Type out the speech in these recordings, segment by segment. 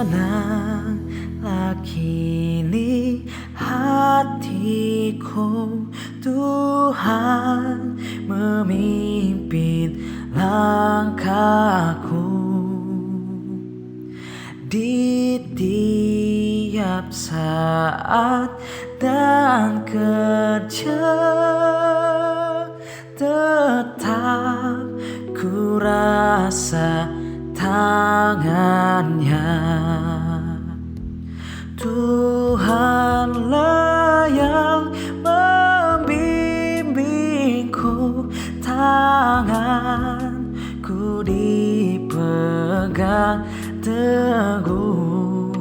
Tenanglah kini hatiku, Tuhan memimpin langkahku di tiap saat dan kerja. Tetap ku rasa tangannya. Tuhanlah yang membimbingku, tanganku dipegang teguh.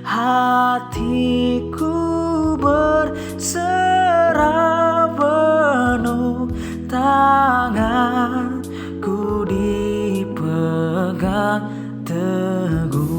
Hatiku berserah penuh, tanganku dipegang teguh.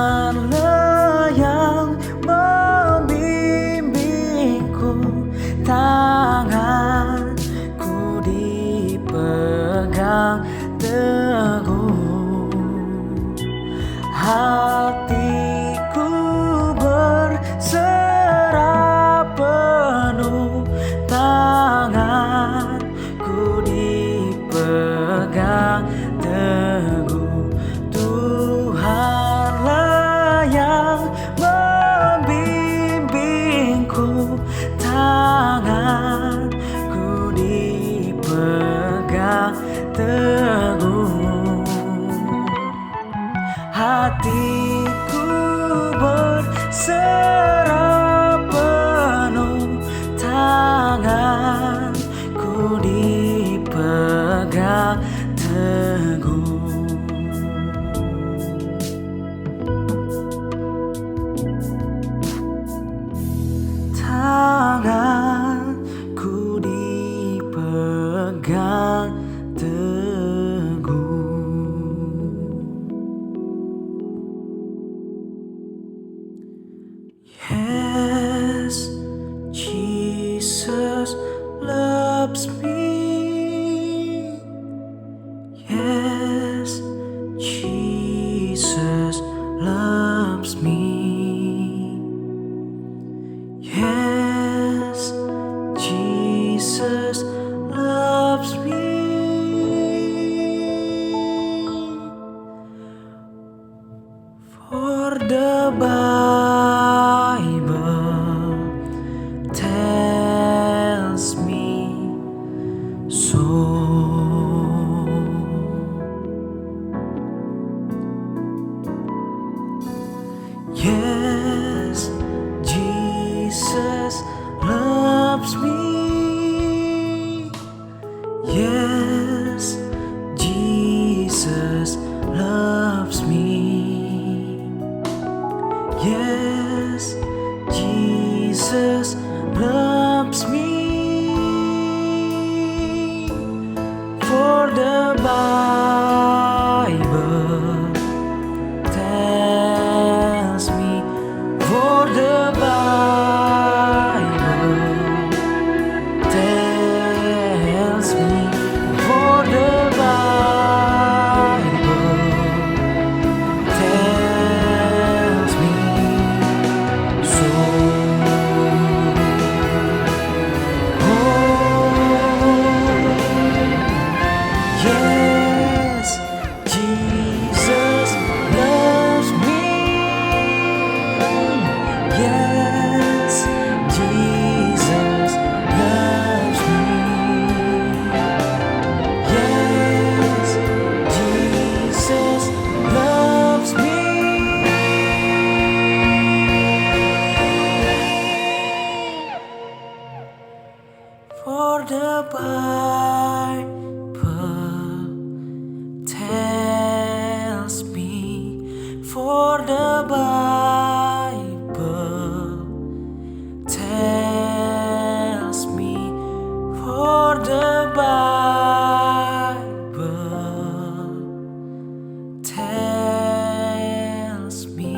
Tuhanlah yang membimbingku, tanganku dipegang teguh. Hatiku berserah penuh, tanganku dipegang teguh. Tuhanlah yang membimbingku, tanganku dipegang teguh. Hatiku berserah penuh, tanganku dipegang teguh. Tanganku dipegang teguh. Yes, Jesus loves me. Yes, Jesus loves me. Yes, Jesus loves me. For the Bible tells me so. Yes, Jesus loves me. Yes, Jesus loves me. Yes, Jesus loves me. loves me, for the Bible tells me, for the Bible tells me, for the Bible tells me so. Yes, Jesus loves me. Yes, Jesus loves me. Yes, Jesus loves me. For the Bible tells me, for the Bible tells me, for the Bible tells me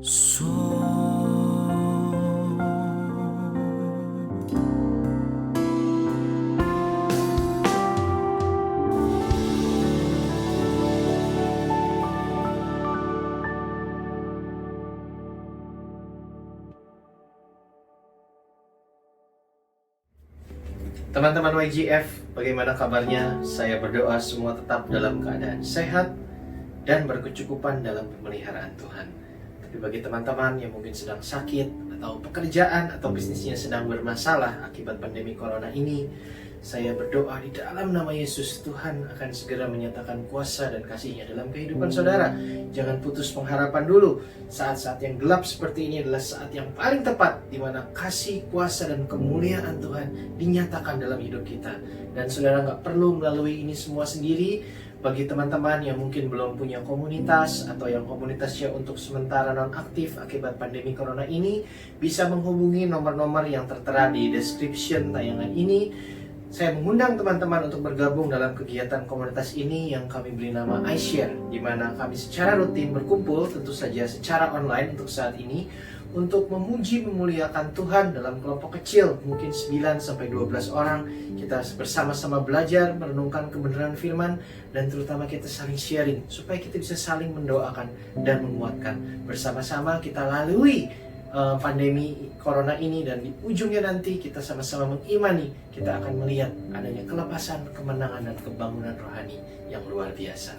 so. Teman-teman YGF, bagaimana kabarnya? Saya berdoa semua tetap dalam keadaan sehat dan berkecukupan dalam pemeliharaan Tuhan. Tapi bagi teman-teman yang mungkin sedang sakit atau pekerjaan atau bisnisnya sedang bermasalah akibat pandemi corona ini, saya berdoa di dalam nama Yesus, Tuhan akan segera menyatakan kuasa dan kasih-Nya dalam kehidupan saudara. Jangan putus pengharapan dulu. Saat-saat yang gelap seperti ini adalah saat yang paling tepat di mana kasih, kuasa, dan kemuliaan Tuhan dinyatakan dalam hidup kita. Dan saudara nggak perlu melalui ini semua sendiri. Bagi teman-teman yang mungkin belum punya komunitas atau yang komunitasnya untuk sementara non-aktif akibat pandemi corona ini, bisa menghubungi nomor-nomor yang tertera di description tayangan ini. Saya mengundang teman-teman untuk bergabung dalam kegiatan komunitas ini yang kami beri nama iShare, di mana kami secara rutin berkumpul, tentu saja secara online untuk saat ini, untuk memuji memuliakan Tuhan dalam kelompok kecil, mungkin 9-12 orang. Kita bersama-sama belajar, merenungkan kebenaran firman, dan terutama kita saling sharing, supaya kita bisa saling mendoakan dan menguatkan. Bersama-sama kita lalui pandemi corona ini, dan di ujungnya nanti kita sama-sama mengimani, kita akan melihat adanya kelepasan, kemenangan, dan kebangunan rohani yang luar biasa.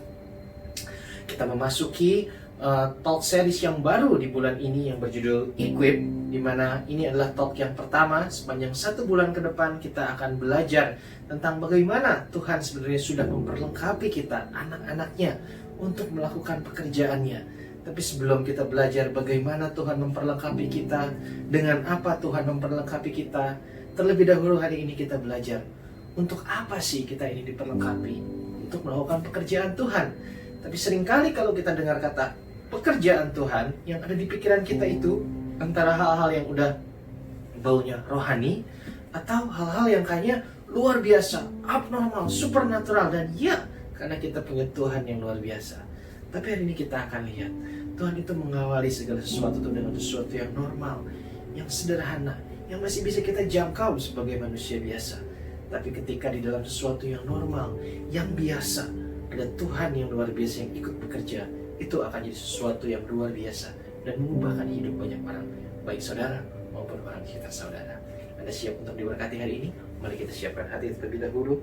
Kita memasuki talk series yang baru di bulan ini yang berjudul Equip, di mana ini adalah talk yang pertama. Sepanjang 1 bulan ke depan kita akan belajar tentang bagaimana Tuhan sebenarnya sudah memperlengkapi kita, anak-anaknya, untuk melakukan pekerjaannya. Tapi sebelum kita belajar bagaimana Tuhan memperlengkapi kita, dengan apa Tuhan memperlengkapi kita, terlebih dahulu hari ini kita belajar untuk apa sih kita ini diperlengkapi, untuk melakukan pekerjaan Tuhan. Tapi seringkali kalau kita dengar kata pekerjaan Tuhan, yang ada di pikiran kita itu antara hal-hal yang udah baunya rohani, atau hal-hal yang kayaknya luar biasa, abnormal, supernatural, dan ya, karena kita punya Tuhan yang luar biasa. Tapi hari ini kita akan lihat Tuhan itu mengawali segala sesuatu itu dengan sesuatu yang normal, yang sederhana, yang masih bisa kita jangkau sebagai manusia biasa. Tapi ketika di dalam sesuatu yang normal, yang biasa, ada Tuhan yang luar biasa yang ikut bekerja, itu akan jadi sesuatu yang luar biasa dan mengubahkan hidup banyak orang, baik saudara maupun orang di sekitar saudara. Anda siap untuk diberkati hari ini? Mari kita siapkan hati terlebih dahulu.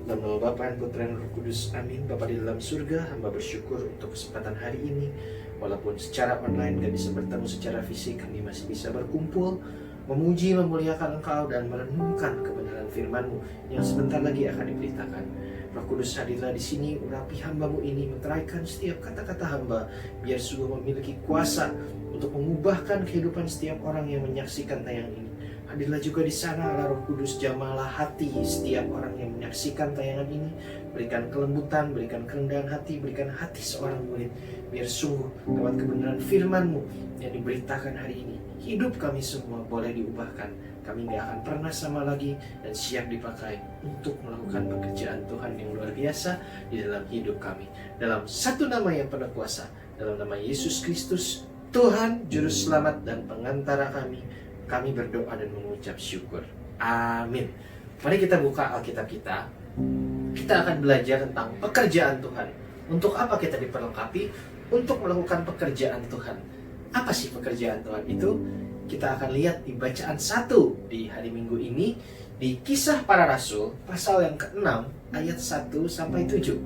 Dalam nama Bapa dan Putra dan Roh Kudus, amin. Bapa di dalam surga, hamba bersyukur untuk kesempatan hari ini. Walaupun secara online gak bisa bertemu secara fisik, kami masih bisa berkumpul, memuji, memuliakan Engkau, dan merenungkan kebenaran firman-Mu yang sebentar lagi akan diberitakan. Roh Kudus, hadirlah di sini, urapi hamba-Mu ini, meteraikan setiap kata-kata hamba, biar sungguh memiliki kuasa untuk mengubahkan kehidupan setiap orang yang menyaksikan tayangan ini. Hadirlah juga di sana Allah Roh Kudus, jamalah hati setiap orang yang menyaksikan tayangan ini. Berikan kelembutan, berikan kerendahan hati, berikan hati seorang murid. Biar sungguh lewat kebenaran firman-Mu yang diberitakan hari ini, hidup kami semua boleh diubahkan. Kami gak akan pernah sama lagi dan siap dipakai untuk melakukan pekerjaan Tuhan yang luar biasa di dalam hidup kami. Dalam satu nama yang penuh kuasa, dalam nama Yesus Kristus, Tuhan, Juru Selamat dan Pengantara kami berdoa dan mengucap syukur. Amin. Mari kita buka Alkitab kita. Kita akan belajar tentang pekerjaan Tuhan. Untuk apa kita diperlengkapi? Untuk melakukan pekerjaan Tuhan. Apa sih pekerjaan Tuhan itu? Kita akan lihat di bacaan 1 di hari Minggu ini, di Kisah Para Rasul pasal yang ke-6 ayat 1 sampai 7.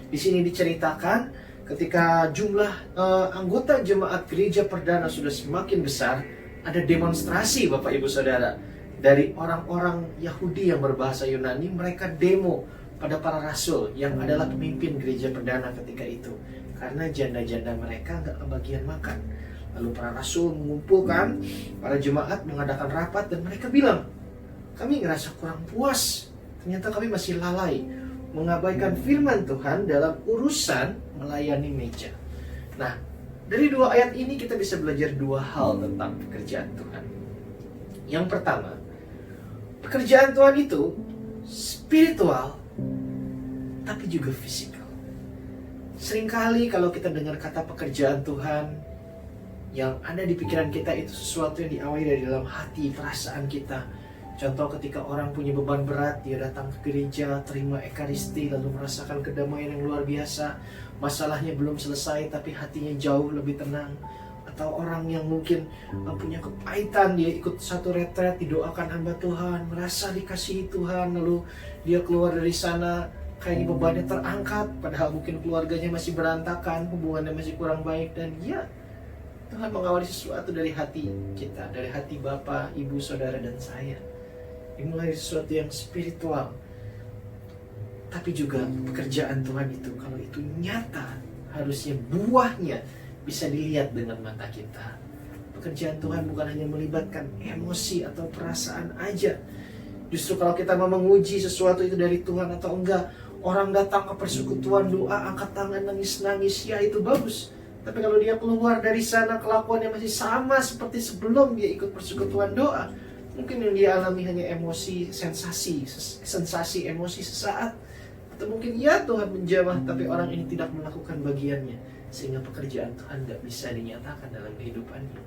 Di sini diceritakan ketika jumlah anggota jemaat gereja perdana sudah semakin besar, ada demonstrasi Bapak Ibu Saudara dari orang-orang Yahudi yang berbahasa Yunani. Mereka demo pada para rasul yang adalah pemimpin gereja perdana ketika itu, karena janda-janda mereka nggak kebagian makan. Lalu para rasul mengumpulkan para jemaat, mengadakan rapat, dan mereka bilang, kami ngerasa kurang puas, ternyata kami masih lalai mengabaikan firman Tuhan dalam urusan melayani meja. Nah, dari 2 ayat ini kita bisa belajar 2 hal tentang pekerjaan Tuhan. Yang pertama, pekerjaan Tuhan itu spiritual tapi juga fisikal. Seringkali kalau kita dengar kata pekerjaan Tuhan, yang ada di pikiran kita itu sesuatu yang diawali dari dalam hati, perasaan kita. Contoh ketika orang punya beban berat, dia datang ke gereja, terima ekaristi, lalu merasakan kedamaian yang luar biasa. Masalahnya belum selesai tapi hatinya jauh lebih tenang. Atau orang yang mungkin punya kepahitan, dia ikut satu retret, didoakan hamba Tuhan, merasa dikasihi Tuhan, lalu dia keluar dari sana kayaknya bebannya terangkat, padahal mungkin keluarganya masih berantakan, hubungannya masih kurang baik. Dan ya, Tuhan mengawali sesuatu dari hati kita, dari hati Bapak, Ibu, Saudara, dan saya. Dimulai sesuatu yang spiritual. Tapi juga pekerjaan Tuhan itu, kalau itu nyata, harusnya buahnya bisa dilihat dengan mata kita. Pekerjaan Tuhan bukan hanya melibatkan emosi atau perasaan aja. Justru kalau kita mau menguji sesuatu itu dari Tuhan atau enggak, orang datang ke persekutuan doa, angkat tangan, nangis-nangis, ya itu bagus. Tapi kalau dia keluar dari sana kelakuannya masih sama seperti sebelum dia ikut persekutuan doa, mungkin yang dia alami hanya emosi, sensasi emosi sesaat. Atau mungkin ya Tuhan menjamah, tapi orang ini tidak melakukan bagiannya, sehingga pekerjaan Tuhan gak bisa dinyatakan dalam kehidupannya.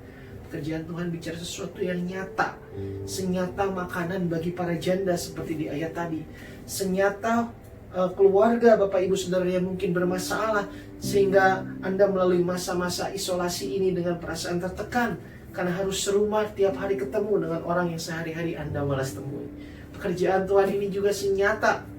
Pekerjaan Tuhan bicara sesuatu yang nyata, senyata makanan bagi para janda seperti di ayat tadi, senyata keluarga Bapak Ibu Saudara yang mungkin bermasalah, sehingga Anda melalui masa-masa isolasi ini dengan perasaan tertekan, karena harus serumah tiap hari ketemu dengan orang yang sehari-hari Anda malas temui. Pekerjaan Tuhan ini juga senyata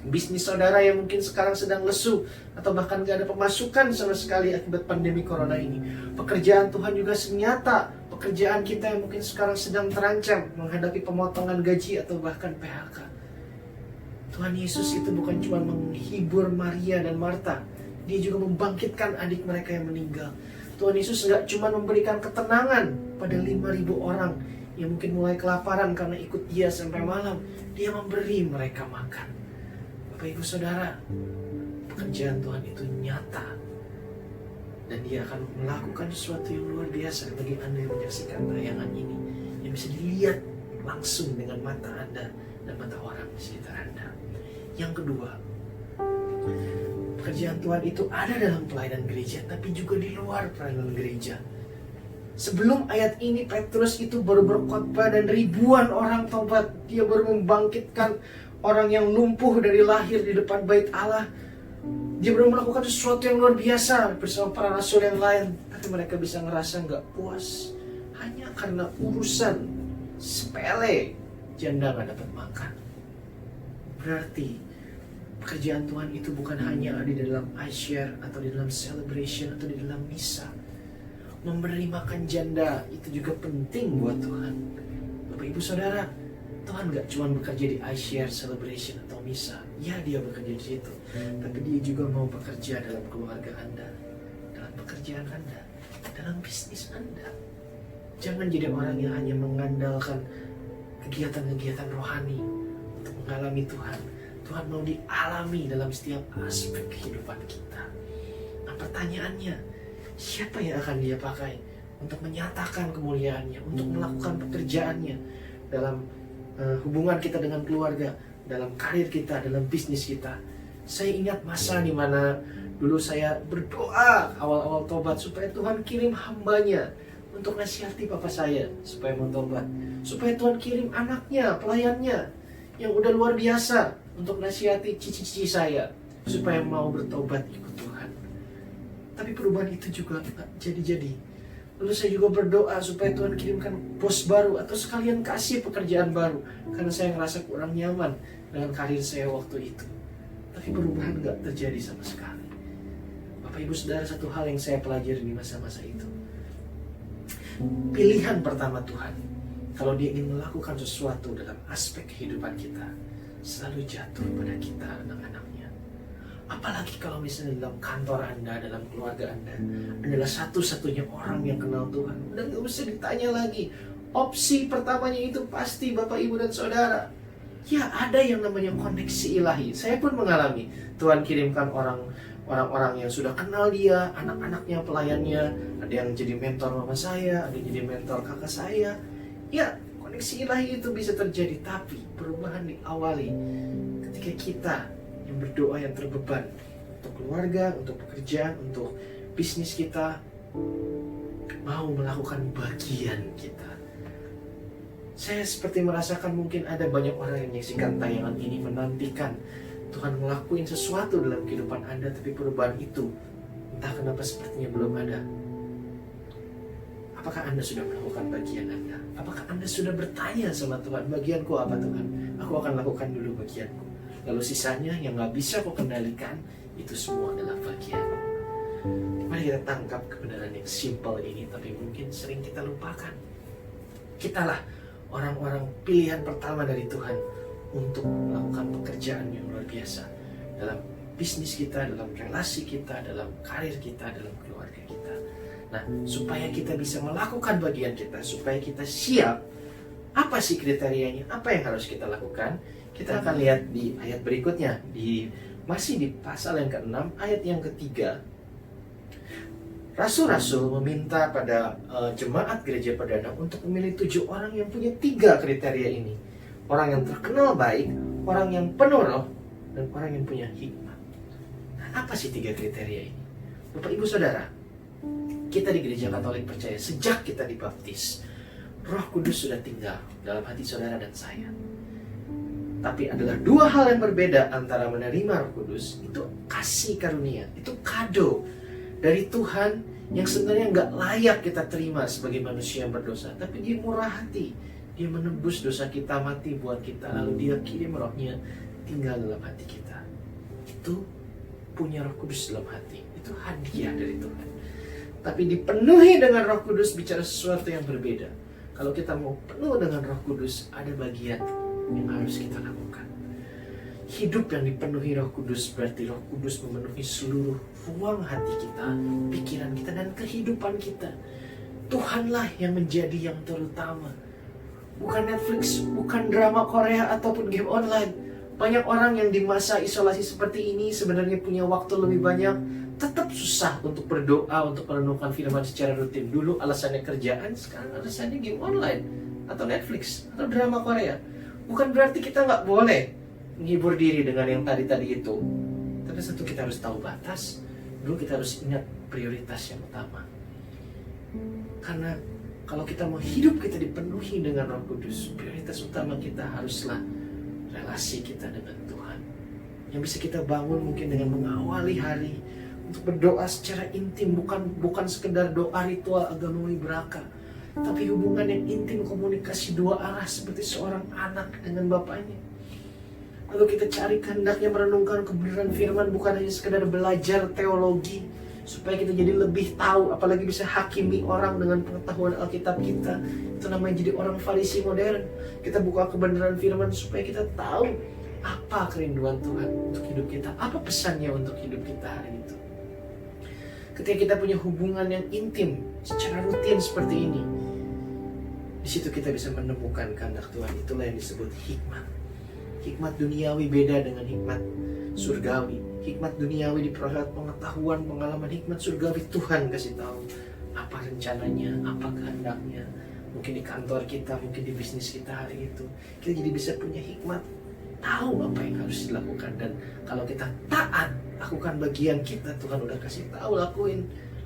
bisnis saudara yang mungkin sekarang sedang lesu, atau bahkan gak ada pemasukan sama sekali akibat pandemi corona ini. Pekerjaan Tuhan juga senyata pekerjaan kita yang mungkin sekarang sedang terancam menghadapi pemotongan gaji atau bahkan PHK. Tuhan Yesus itu bukan cuma menghibur Maria dan Marta, dia juga membangkitkan adik mereka yang meninggal. Tuhan Yesus gak cuma memberikan ketenangan pada 5.000 orang yang mungkin mulai kelaparan karena ikut dia sampai malam. Dia memberi mereka makan. Bapak Ibu Saudara, pekerjaan Tuhan itu nyata, dan dia akan melakukan sesuatu yang luar biasa bagi Anda yang menyaksikan tayangan ini, yang bisa dilihat langsung dengan mata Anda dan mata orang di sekitar Anda. Yang kedua, pekerjaan Tuhan itu ada dalam pelayanan gereja, tapi juga di luar pelayanan gereja. Sebelum ayat ini, Petrus itu baru berkhotbah dan ribuan orang tobat. Dia baru membangkitkan orang yang lumpuh dari lahir di depan bait Allah. Dia baru melakukan sesuatu yang luar biasa bersama para rasul yang lain. Tapi mereka bisa ngerasa gak puas hanya karena urusan sepele, janda gak dapat makan. Berarti pekerjaan Tuhan itu bukan hanya ada di dalam iShare atau di dalam celebration atau di dalam misa. Memberi makan janda itu juga penting buat Tuhan. Bapak Ibu Saudara, Tuhan gak cuma bekerja di iShare, celebration atau misa. Ya, dia bekerja di situ, tapi dia juga mau bekerja dalam keluarga Anda, dalam pekerjaan Anda, dalam bisnis Anda. Jangan jadi orang yang hanya mengandalkan kegiatan-kegiatan rohani untuk mengalami Tuhan. Tuhan mau dialami dalam setiap aspek kehidupan kita. Nah, pertanyaannya, siapa yang akan Dia pakai untuk menyatakan kemuliaannya, untuk melakukan pekerjaannya dalam hubungan kita dengan keluarga, dalam karir kita, dalam bisnis kita. Saya ingat masa di mana dulu saya berdoa awal-awal tobat supaya Tuhan kirim hambanya untuk nasihati papa saya supaya mau tobat, supaya Tuhan kirim anaknya, pelayannya yang udah luar biasa untuk nasihati cici-cici saya supaya mau bertobat ikut Tuhan. Tapi perubahan itu juga gak jadi-jadi. Lalu saya juga berdoa supaya Tuhan kirimkan bos baru atau sekalian kasih pekerjaan baru, karena saya ngerasa kurang nyaman dengan karir saya waktu itu. Tapi perubahan gak terjadi sama sekali. Bapak Ibu Saudara, satu hal yang saya pelajari di masa-masa itu, pilihan pertama Tuhan, kalau Dia ingin melakukan sesuatu dalam aspek kehidupan kita, selalu jatuh pada kita, anak-anaknya. Apalagi kalau misalnya dalam kantor Anda, dalam keluarga Anda adalah satu-satunya orang yang kenal Tuhan. Udah gak usah ditanya lagi. Opsi pertamanya itu pasti Bapak, Ibu, dan Saudara. Ya, ada yang namanya koneksi ilahi. Saya pun mengalami. Tuhan kirimkan orang-orang yang sudah kenal Dia, anak-anaknya, pelayannya. Ada yang jadi mentor mama saya, ada yang jadi mentor kakak saya. Ya, koneksi ilahi itu bisa terjadi. Tapi perubahan diawali ketika kita yang berdoa, yang terbeban untuk keluarga, untuk pekerjaan, untuk bisnis kita, mau melakukan bagian kita. Saya seperti merasakan mungkin ada banyak orang yang menyaksikan tayangan ini menantikan Tuhan ngelakuin sesuatu dalam kehidupan Anda, tapi perubahan itu entah kenapa sepertinya belum ada. Apakah Anda sudah melakukan bagian Anda? Apakah Anda sudah bertanya sama Tuhan, bagianku apa Tuhan? Aku akan lakukan dulu bagianku. Lalu sisanya yang gak bisa kau kendalikan, itu semua adalah bagian. Mari kita tangkap kebenaran yang simpel ini, tapi mungkin sering kita lupakan. Kitalah orang-orang pilihan pertama dari Tuhan untuk melakukan pekerjaan yang luar biasa dalam bisnis kita, dalam relasi kita, dalam karir kita, dalam keluarga kita. Nah, supaya kita bisa melakukan bagian kita, supaya kita siap, apa sih kriterianya? Apa yang harus kita lakukan? Kita akan lihat di ayat berikutnya, masih di pasal yang ke-6, ayat yang ke-3. Rasul-rasul meminta pada jemaat gereja perdana untuk memilih 7 orang yang punya 3 kriteria ini. Orang yang terkenal baik, orang yang penuh roh, dan orang yang punya hikmat. Nah, apa sih 3 kriteria ini? Bapak, Ibu, Saudara, kita di gereja Katolik percaya sejak kita dibaptis, Roh Kudus sudah tinggal dalam hati saudara dan saya. Tapi adalah 2 hal yang berbeda antara menerima Roh Kudus. Itu kasih karunia, itu kado dari Tuhan yang sebenarnya nggak layak kita terima sebagai manusia yang berdosa. Tapi Dia murah hati, Dia menebus dosa kita, mati buat kita, lalu Dia kirim Rohnya tinggal dalam hati kita. Itu punya Roh Kudus dalam hati, itu hadiah dari Tuhan. Tapi dipenuhi dengan Roh Kudus bicara sesuatu yang berbeda. Kalau kita mau penuh dengan Roh Kudus, ada bagian yang harus kita lakukan. Hidup yang dipenuhi Roh Kudus berarti Roh Kudus memenuhi seluruh ruang hati kita, pikiran kita, dan kehidupan kita. Tuhanlah yang menjadi yang terutama. Bukan Netflix, bukan drama Korea ataupun game online. Banyak orang yang di masa isolasi seperti ini sebenarnya punya waktu lebih banyak, tetap susah untuk berdoa, untuk merenungkan firman secara rutin. Dulu alasannya kerjaan, sekarang alasannya game online atau Netflix atau drama Korea. Bukan berarti kita nggak boleh menghibur diri dengan yang tadi-tadi itu. Tapi satu, kita harus tahu batas. Dulu kita harus ingat prioritas yang utama. Karena kalau kita mau hidup kita dipenuhi dengan Roh Kudus, prioritas utama kita haruslah relasi kita dengan Tuhan. Yang bisa kita bangun mungkin dengan mengawali hari untuk berdoa secara intim, bukan sekedar doa ritual agamawi beraka, tapi hubungan yang intim, komunikasi 2 arah seperti seorang anak dengan bapaknya. Lalu kita cari kehendaknya merenungkan kebenaran firman, bukan hanya sekedar belajar teologi supaya kita jadi lebih tahu, apalagi bisa hakimi orang dengan pengetahuan Alkitab kita. Itu namanya jadi orang Farisi modern. Kita buka kebenaran firman supaya kita tahu apa kerinduan Tuhan untuk hidup kita, apa pesannya untuk hidup kita hari itu. Ketika kita punya hubungan yang intim secara rutin seperti ini, Di situ kita bisa menemukan kehendak Tuhan. Itulah yang disebut hikmat. Hikmat duniawi beda dengan hikmat surgawi. Hikmat duniawi diperoleh pengetahuan, pengalaman. Hikmat surgawi Tuhan kasih tahu apa rencananya, apa kehendaknya. Mungkin di kantor kita, mungkin di bisnis kita hari itu. Kita jadi bisa punya hikmat, tahu apa yang harus dilakukan. Dan kalau kita taat, lakukan bagian kita, Tuhan udah kasih tahu, lakuin.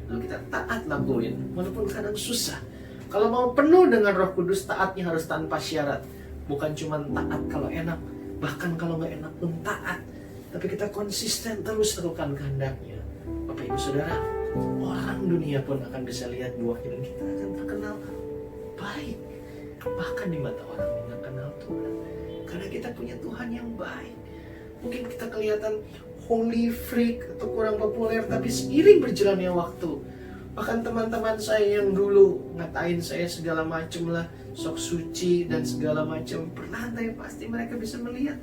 Lalu kita taat lakuin, walaupun kadang susah. Kalau mau penuh dengan Roh Kudus, taatnya harus tanpa syarat. Bukan cuma taat kalau enak, bahkan kalau nggak enak pun taat. Tapi kita konsisten terus lakukan kehendaknya. Bapak Ibu Saudara, orang dunia pun akan bisa lihat buahnya dan kita akan terkenal baik. Bahkan di mata orang yang nggak kenal Tuhan. Karena kita punya Tuhan yang baik. Mungkin kita kelihatan holy freak atau kurang populer, tapi seiring berjalannya waktu, bahkan teman-teman saya yang dulu ngatain saya segala macam lah, sok suci dan segala macam, perlahan pasti mereka bisa melihat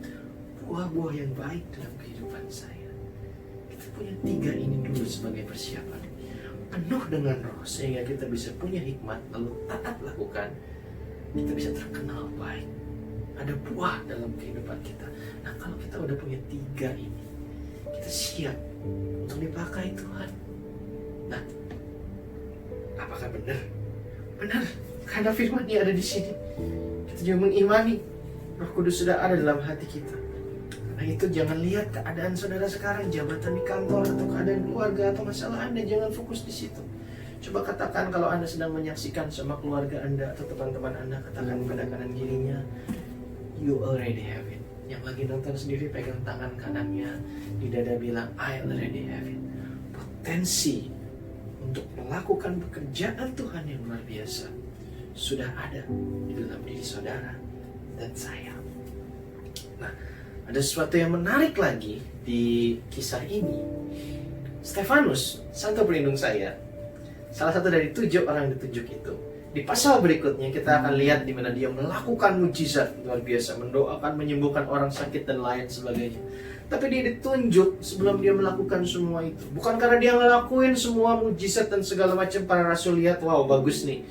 buah-buah yang baik dalam kehidupan saya. Kita punya 3 ini dulu sebagai persiapan. Penuh dengan Roh sehingga kita bisa punya hikmat, lalu taat lakukan, kita bisa terkenal baik. Ada buah dalam kehidupan kita. Nah, kalau kita udah punya 3 ini, kita siap untuk dipakai Tuhan. Nah, apakah benar? Benar, karena firman-Nya ada di sini. Kita juga mengimani Roh Kudus sudah ada dalam hati kita. Nah, itu jangan lihat keadaan saudara sekarang, jabatan di kantor atau keadaan keluarga atau masalah Anda, jangan fokus di situ. Coba katakan kalau Anda sedang menyaksikan sama keluarga Anda atau teman-teman Anda, katakan pada kanan kirinya, you already have it. Yang lagi nonton sendiri pegang tangan kanannya di dada bilang, I already have it. Potensi untuk melakukan pekerjaan Tuhan yang luar biasa sudah ada di dalam diri saudara dan saya. Nah, ada sesuatu yang menarik lagi di kisah ini. Stefanus, santo pelindung saya, salah satu dari 7 orang yang ditunjuk itu. Di pasal berikutnya kita akan lihat di mana dia melakukan mujizat luar biasa, mendoakan, menyembuhkan orang sakit dan lain sebagainya. Tapi dia ditunjuk sebelum dia melakukan semua itu. Bukan karena dia ngelakuin semua mujizat dan segala macam, para rasul lihat, wow bagus nih,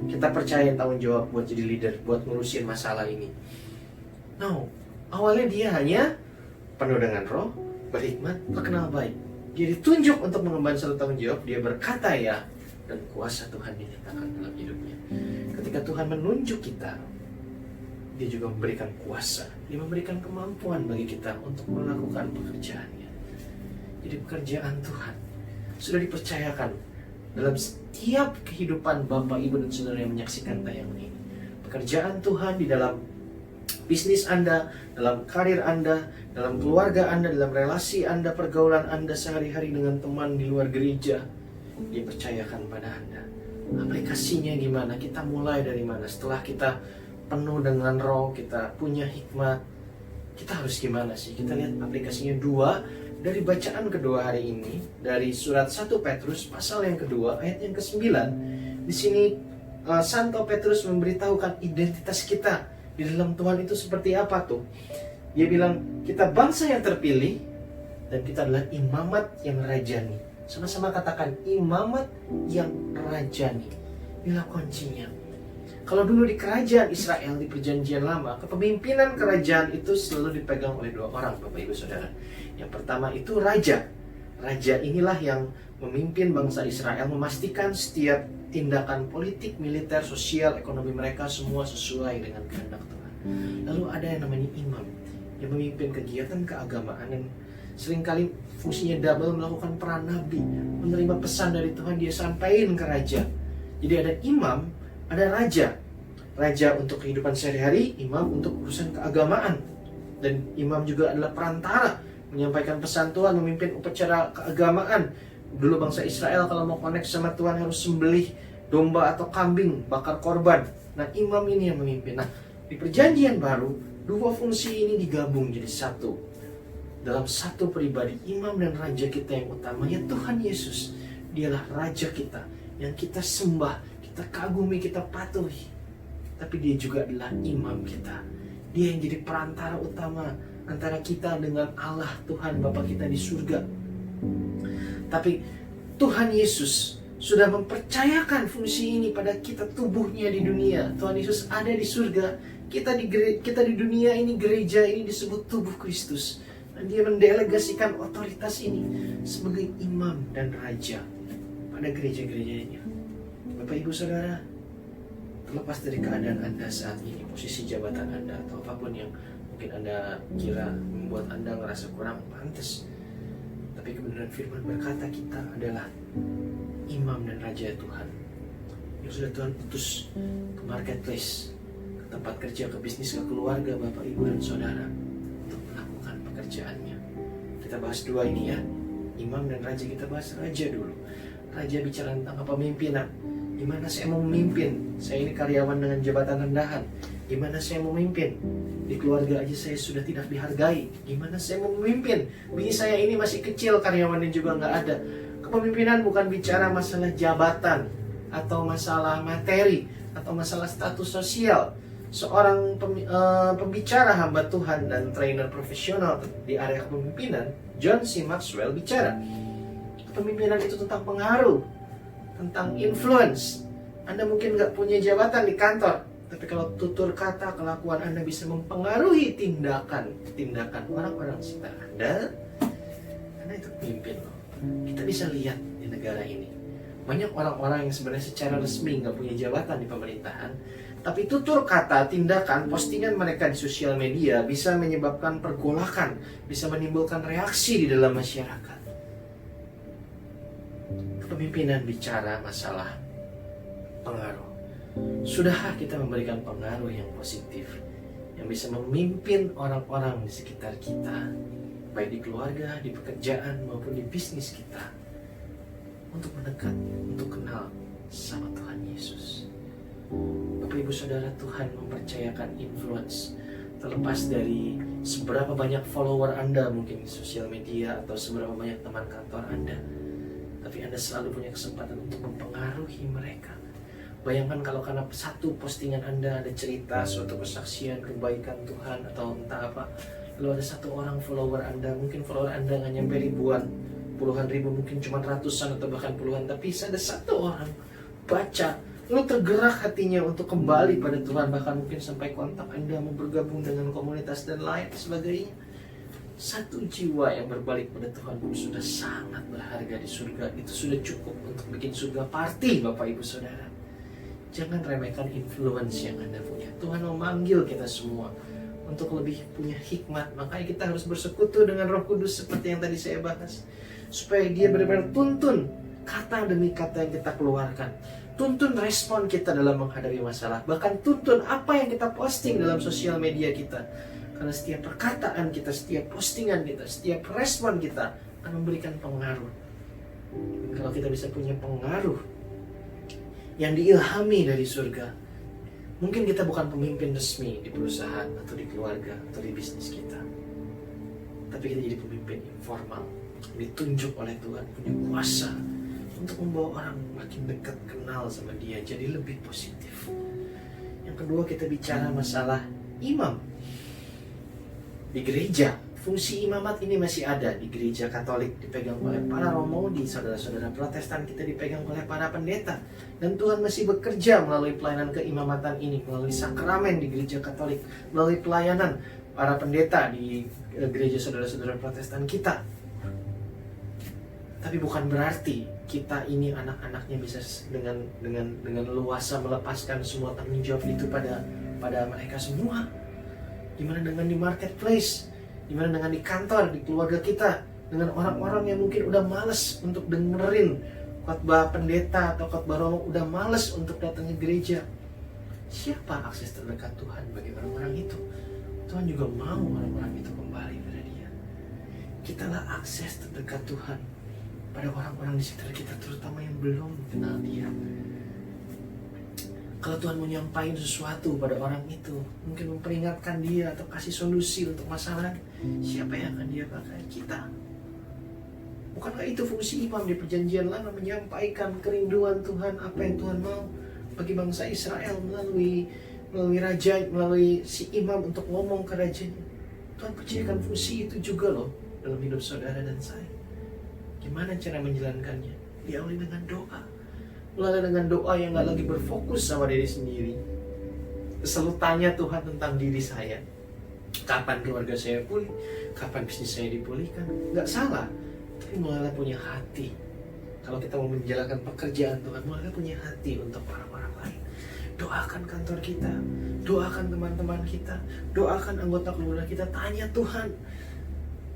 kita percayain tanggung jawab buat jadi leader, buat ngurusin masalah ini. No, awalnya dia hanya penuh dengan Roh, berhikmat, terkenal baik. Dia ditunjuk untuk mengemban satu tanggung jawab, dia berkata ya, dan kuasa Tuhan dinyatakan dalam hidupnya. Ketika Tuhan menunjuk kita, dia juga memberikan kuasa, dia memberikan kemampuan bagi kita untuk melakukan pekerjaannya. Jadi pekerjaan Tuhan sudah dipercayakan dalam setiap kehidupan Bapak, Ibu, dan Saudara yang menyaksikan tayangan ini. Pekerjaan Tuhan di dalam bisnis Anda, dalam karir Anda, dalam keluarga Anda, dalam relasi Anda, pergaulan Anda sehari-hari dengan teman di luar gereja, dia percayakan pada Anda. Aplikasinya gimana? Kita mulai dari mana? Setelah kita penuh dengan Roh, kita punya hikmat, kita harus gimana sih? Kita lihat aplikasinya 2 dari bacaan kedua hari ini, dari surat 1 Petrus pasal yang kedua ayat yang ke-9. Di sini Santo Petrus memberitahukan identitas kita di dalam Tuhan itu seperti apa tuh. Dia bilang kita bangsa yang terpilih dan kita adalah imamat yang rajani. Sama-sama katakan imamat yang rajani. Inilah kuncinya. Kalau dulu di kerajaan Israel di perjanjian lama, kepemimpinan kerajaan itu selalu dipegang oleh 2 orang, Bapak Ibu Saudara. Yang pertama itu raja. Raja inilah yang memimpin bangsa Israel, memastikan setiap tindakan politik, militer, sosial, ekonomi mereka semua sesuai dengan kehendak Tuhan. Lalu ada yang namanya imam, yang memimpin kegiatan keagamaan yang seringkali fungsinya double, melakukan peran nabi, menerima pesan dari Tuhan, dia sampaikan ke raja. Jadi ada imam, ada raja. Raja untuk kehidupan sehari-hari, imam untuk urusan keagamaan. Dan imam juga adalah perantara, menyampaikan pesan Tuhan, memimpin upacara keagamaan. Dulu bangsa Israel kalau mau connect sama Tuhan harus sembelih domba atau kambing, bakar korban. Nah, imam ini yang memimpin. Nah, di perjanjian baru, 2 fungsi ini digabung jadi satu. Dalam satu pribadi, imam dan raja kita yang utama, ya Tuhan Yesus. Dialah raja kita, yang kita sembah, kita kagumi, kita patuhi. Tapi dia juga adalah imam kita. Dia yang jadi perantara utama antara kita dengan Allah Tuhan Bapa kita di surga. Tapi Tuhan Yesus sudah mempercayakan fungsi ini pada kita, tubuhnya di dunia. Tuhan Yesus ada di surga, kita di dunia ini, gereja ini disebut tubuh Kristus. Dan dia mendelegasikan otoritas ini sebagai imam dan raja pada gereja-gerejanya. Bapak Ibu Saudara, terlepas dari keadaan Anda saat ini, posisi jabatan Anda, atau apapun yang mungkin Anda kira membuat Anda merasa kurang pantas, tapi kebenaran firman berkata kita adalah imam dan raja Tuhan yang sudah Tuhan utus ke marketplace, ke tempat kerja, ke bisnis, ke keluarga Bapak Ibu dan Saudara untuk melakukan pekerjaannya. Kita bahas dua ini ya, imam dan raja. Kita bahas raja dulu. Raja bicara tentang kepemimpinan. Gimana saya mau memimpin? Saya ini karyawan dengan jabatan rendahan. Gimana saya mau memimpin? Di keluarga aja saya sudah tidak dihargai. Gimana saya mau memimpin? Bini saya ini masih kecil, karyawannya juga nggak ada. Kepemimpinan bukan bicara masalah jabatan atau masalah materi atau masalah status sosial. Seorang pembicara hamba Tuhan dan trainer profesional di area kepemimpinan, John C. Maxwell, bicara kepemimpinan itu tentang pengaruh, tentang influence. Anda mungkin nggak punya jabatan di kantor, tapi kalau tutur kata, kelakuan Anda bisa mempengaruhi tindakan orang-orang sekitar Anda itu pemimpin loh. Kita bisa lihat di negara ini, banyak orang-orang yang sebenarnya secara resmi nggak punya jabatan di pemerintahan, tapi tutur kata, tindakan, postingan mereka di sosial media bisa menyebabkan pergolakan, bisa menimbulkan reaksi di dalam masyarakat. Kepemimpinan bicara masalah pengaruh. Sudahkah kita memberikan pengaruh yang positif, yang bisa memimpin orang-orang di sekitar kita, baik di keluarga, di pekerjaan, maupun di bisnis kita, untuk mendekat, untuk kenal sama Tuhan Yesus? Bapak Ibu Saudara, Tuhan mempercayakan influence. Terlepas dari seberapa banyak follower Anda mungkin di sosial media, atau seberapa banyak teman kantor Anda, tapi Anda selalu punya kesempatan untuk mempengaruhi mereka. Bayangkan kalau karena satu postingan Anda ada cerita, suatu kesaksian, kebaikan Tuhan, atau entah apa, lalu ada satu orang follower Anda, mungkin follower Anda nggak nyampe ribuan, puluhan ribu, mungkin cuma ratusan atau bahkan puluhan, tapi ada satu orang baca, lalu tergerak hatinya untuk kembali pada Tuhan, bahkan mungkin sampai kontak Anda mau bergabung dengan komunitas dan lain sebagainya. Satu jiwa yang berbalik pada Tuhan pun sudah sangat berharga di surga. Itu sudah cukup untuk bikin surga party, Bapak Ibu Saudara. Jangan remehkan influence yang Anda punya. Tuhan memanggil kita semua untuk lebih punya hikmat. Makanya kita harus bersekutu dengan Roh Kudus seperti yang tadi saya bahas, supaya dia benar-benar tuntun kata demi kata yang kita keluarkan, tuntun respon kita dalam menghadapi masalah, bahkan tuntun apa yang kita posting dalam sosial media kita. Karena setiap perkataan kita, setiap postingan kita, setiap respon kita akan memberikan pengaruh. Dan kalau kita bisa punya pengaruh yang diilhami dari surga, mungkin kita bukan pemimpin resmi di perusahaan atau di keluarga atau di bisnis kita, tapi kita jadi pemimpin informal, ditunjuk oleh Tuhan, punya kuasa untuk membawa orang makin dekat kenal sama Dia, jadi lebih positif. Yang kedua, kita bicara masalah imam. Di gereja, fungsi imamat ini masih ada. Di gereja Katolik dipegang oleh para romo, di saudara-saudara Protestan kita dipegang oleh para pendeta. Dan Tuhan masih bekerja melalui pelayanan keimamatan ini, melalui sakramen di gereja Katolik, melalui pelayanan para pendeta di gereja saudara-saudara Protestan kita. Tapi bukan berarti kita ini anak-anaknya bisa dengan leluasa melepaskan semua tanggung jawab itu pada mereka semua. Gimana dengan di marketplace? Gimana dengan di kantor, di keluarga kita? Dengan orang-orang yang mungkin udah males untuk dengerin khotbah pendeta atau khotbah romo, udah males untuk datang ke gereja. Siapa akses terdekat Tuhan bagi orang-orang itu? Tuhan juga mau orang-orang itu kembali pada Dia. Kitalah akses terdekat Tuhan pada orang-orang di sekitar kita, terutama yang belum kenal Dia. Kalau Tuhan mau nyampain sesuatu pada orang itu, mungkin memperingatkan dia atau kasih solusi untuk masalah, siapa yang akan Dia pakai? Kita. Bukankah itu fungsi imam di perjanjian lama, menyampaikan kerinduan Tuhan, apa yang Tuhan mau bagi bangsa Israel melalui raja, melalui si imam untuk ngomong ke rajanya. Tuhan percayakan fungsi itu juga loh dalam hidup saudara dan saya. Gimana cara menjalankannya? Diawali dengan doa. mulailah dengan doa yang gak lagi berfokus sama diri sendiri. Selalu tanya Tuhan tentang diri saya. Kapan keluarga saya pulih? Kapan bisnis saya dipulihkan? Gak salah, tapi mulailah punya hati. Kalau kita mau menjalankan pekerjaan Tuhan, mulailah punya hati untuk orang-orang lain. Doakan kantor kita, doakan teman-teman kita, doakan anggota keluarga kita. Tanya Tuhan,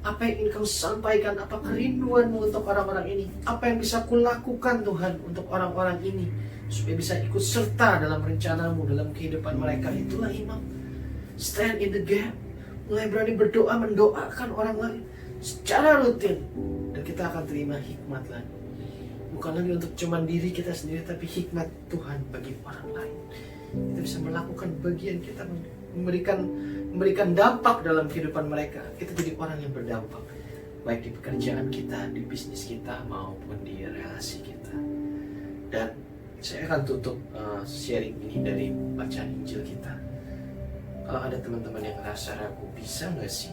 apa yang ingin kau sampaikan? Apa kerinduanmu untuk orang-orang ini? Apa yang bisa kulakukan Tuhan untuk orang-orang ini, supaya bisa ikut serta dalam rencanamu, dalam kehidupan mereka. Itulah iman. Stand in the gap. Mulai berani berdoa, mendoakan orang lain secara rutin. Dan kita akan terima hikmat lagi. Bukan lagi untuk cuman diri kita sendiri, tapi hikmat Tuhan bagi orang lain. Kita bisa melakukan bagian kita, memberikan dampak dalam kehidupan mereka. Kita jadi orang yang berdampak, baik di pekerjaan kita, di bisnis kita, maupun di relasi kita. Dan saya akan tutup sharing ini dari bacaan Injil kita. Kalau ada teman-teman yang ngerasa ragu, bisa gak sih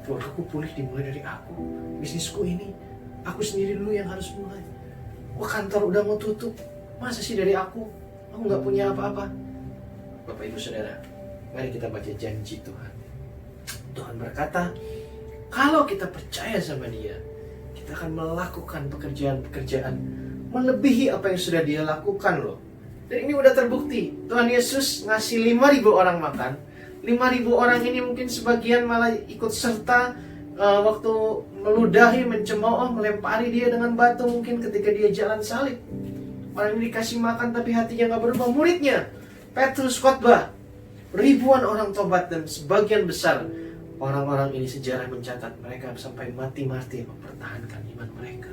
keluargaku pulih dimulai dari aku? Bisnisku ini, aku sendiri dulu yang harus mulai. Wah, kantor udah mau tutup, masa sih dari aku? Aku gak punya apa-apa. Bapak Ibu Saudara, mari kita baca janji Tuhan. Tuhan berkata, kalau kita percaya sama Dia, kita akan melakukan pekerjaan-pekerjaan melebihi apa yang sudah Dia lakukan loh. Dan ini udah terbukti. Tuhan Yesus ngasih 5.000 orang makan. 5.000 orang ini mungkin sebagian malah ikut serta waktu meludahi, mencemooh, melempari Dia dengan batu mungkin ketika Dia jalan salib. Orang ini dikasih makan tapi hatinya gak berubah. Muridnya Petrus khotbah, ribuan orang tobat, dan sebagian besar orang-orang ini sejarah mencatat mereka sampai mati-mati mempertahankan iman mereka.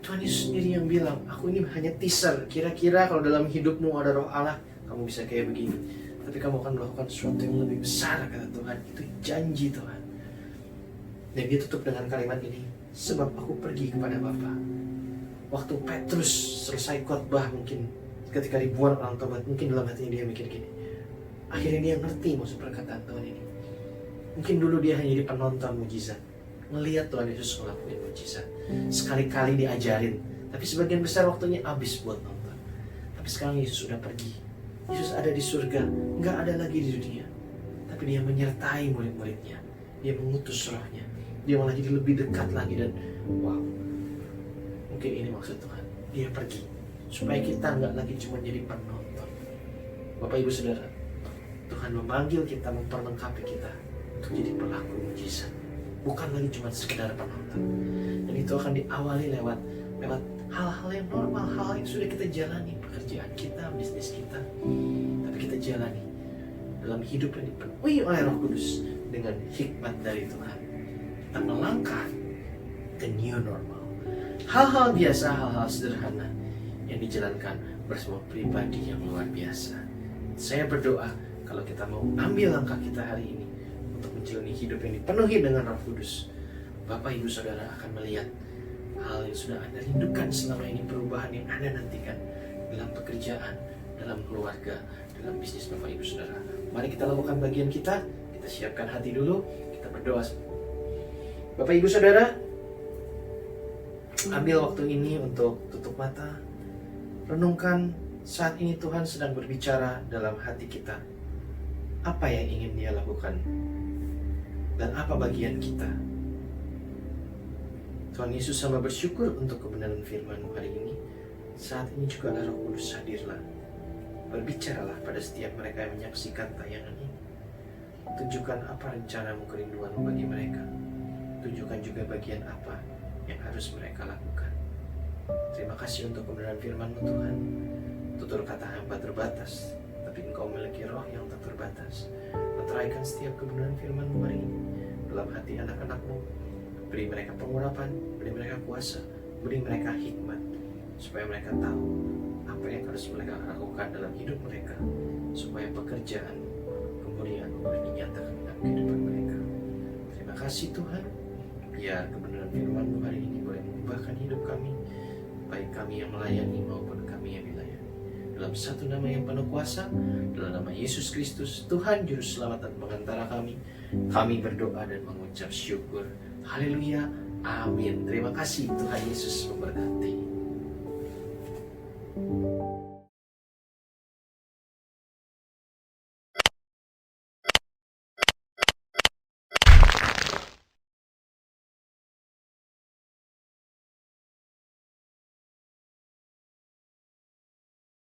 Tuhan Yesus sendiri yang bilang, aku ini hanya teaser. Kira-kira kalau dalam hidupmu ada roh Allah, kamu bisa kayak begini. Tapi kamu akan melakukan sesuatu yang lebih besar, kata Tuhan. Itu janji Tuhan. Dan dia tutup dengan kalimat ini, sebab aku pergi kepada Bapa. Waktu Petrus selesai khotbah, mungkin ketika ribuan orang tobat, mungkin dalam hatinya dia mikir gini, akhirnya dia ngerti maksud perkataan Tuhan ini. Mungkin dulu dia hanya jadi penonton mujizat, melihat Tuhan Yesus ngelakuin mujizat, sekali-kali diajarin, tapi sebagian besar waktunya habis buat nonton. Tapi sekarang Yesus sudah pergi. Yesus ada di surga, nggak ada lagi di dunia. Tapi Dia menyertai murid-muridnya. Dia mengutus rohnya. Dia malah jadi lebih dekat lagi. Dan wow, mungkin ini maksud Tuhan. Dia pergi supaya kita nggak lagi cuma jadi penonton. Bapak Ibu Saudara, Tuhan memanggil kita, memperlengkapi kita untuk jadi pelaku mujizat, bukan lagi cuma sekedar penonton. Dan itu akan diawali lewat hal-hal yang normal, hal yang sudah kita jalani, pekerjaan kita, bisnis kita, tapi kita jalani dalam hidup yang dipenuhi oleh Roh Kudus dengan hikmat dari Tuhan. Kita melangkah ke new normal, hal-hal biasa, hal-hal sederhana yang dijalankan bersama pribadi yang luar biasa. Saya berdoa kalau kita mau ambil langkah kita hari ini untuk menjalani hidup yang dipenuhi dengan Roh Kudus, Bapak Ibu Saudara akan melihat hal yang sudah Anda rindukan selama ini, perubahan yang Anda nantikan dalam pekerjaan, dalam keluarga, dalam bisnis Bapak Ibu Saudara. Mari kita lakukan bagian kita siapkan hati dulu, kita berdoa. Bapak Ibu Saudara, ambil waktu ini untuk tutup mata, renungkan saat ini Tuhan sedang berbicara dalam hati kita. Apa yang ingin Dia lakukan? Dan apa bagian kita? Tuhan Yesus sama bersyukur untuk kebenaran firman-Mu hari ini. Saat ini juga Roh Kudus hadirlah. Berbicaralah pada setiap mereka yang menyaksikan tayangan ini. Tunjukkan apa rencana-Mu, kerinduan-Mu bagi mereka. Tunjukkan juga bagian apa yang harus mereka lakukan. Terima kasih untuk kebenaran firman-Mu Tuhan. Tutur kata hamba terbatas, tapi Engkau memiliki roh yang tak terbatas. Meteraikan setiap kebenaran firman-Mu hari ini dalam hati anak-anak-Mu. Beri mereka pengurapan, beri mereka kuasa, beri mereka hikmat, supaya mereka tahu apa yang harus mereka lakukan dalam hidup mereka, supaya pekerjaan kemuliaan boleh dinyatakan dalam kehidupan mereka. Terima kasih Tuhan, biar kebenaran firman-Mu hari ini boleh mengubahkan hidup kami, baik kami yang melayani maupun kami yang dilayani. Dalam satu nama yang penuh kuasa, dalam nama Yesus Kristus, Tuhan Juru Selamat dan Pengantara kami berdoa dan mengucap syukur. Haleluya, amin. Terima kasih, Tuhan Yesus memberkati.